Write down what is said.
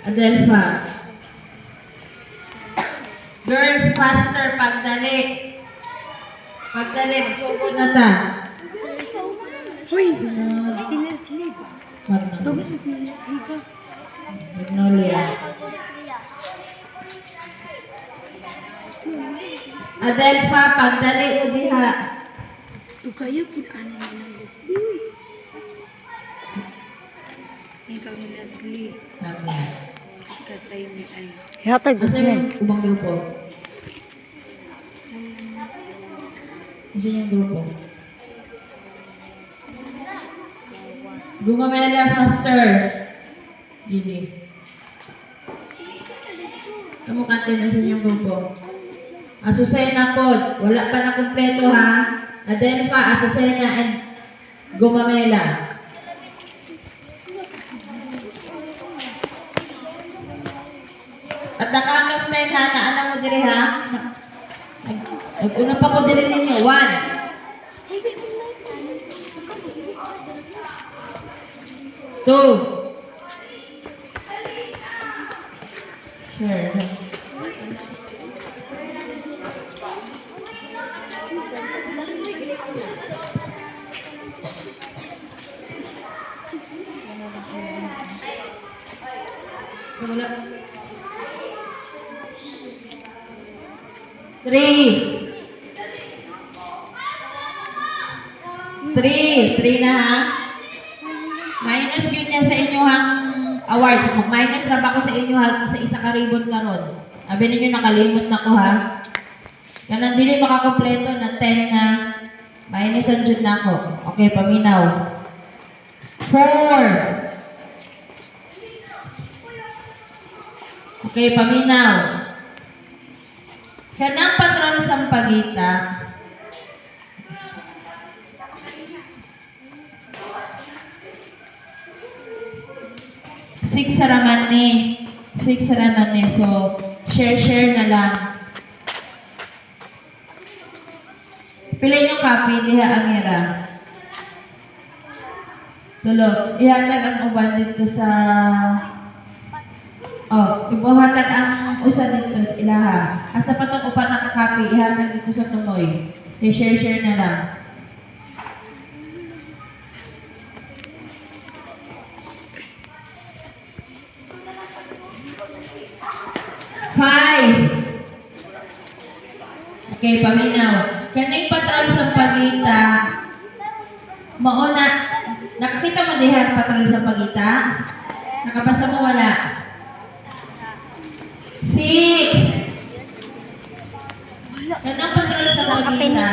Adelpha. Girls, faster, pagdali. Pagdali, magsugod na ta. Hoy! Sunod. Si Leslie ba? Magnolia. Si Leslie ba? Magnolia. Adelpha, pagdali mo diha. Ito kayo, kinaanin mo ng Leslie. Ikaw ni Leslie. Kasay ni ay. Hatag Kasi yung ubang grupo. Kasi yung grupo. Gumamela faster. Gini. Kamukante na sa inyong grupo. Asusena pod. Wala pa na kumpleto ha. Adelpha, Asusena, and Gumamela. At nakakang men ha, na ano mo dire ha? Nag-una pa ko dire ninyo. 1. 2. Sure. Wala. 3. 3 na ha. Minus yun niya sa inyong award. Mag-minus na ba ko sa inyo ha, sa isa ka ribbon karon. Sabi ninyo nakalimot na ko ha. Ganun dili makakompleto na 10 na minus ang jud na ako. Okay, paminaw. 4. Okay, paminaw. Kanang patron sa pagita. 6 saraman ni. 6 saraman ni. So, share na lang. Piliin yung copy, diha Amira. Tulog. Ihatag ang uban dito sa... Oh, ibuhatag ang usa dito sa ilaha. Asa pa itong upat na copy, ihatag dito sa tumoy. I-share na lang. Okay, paminaw. Kaning patron sa pagita, mauna, nakakita mo diha patron sa pagita? Nakabasa mo wala? 6. Kanang patron sa pagita,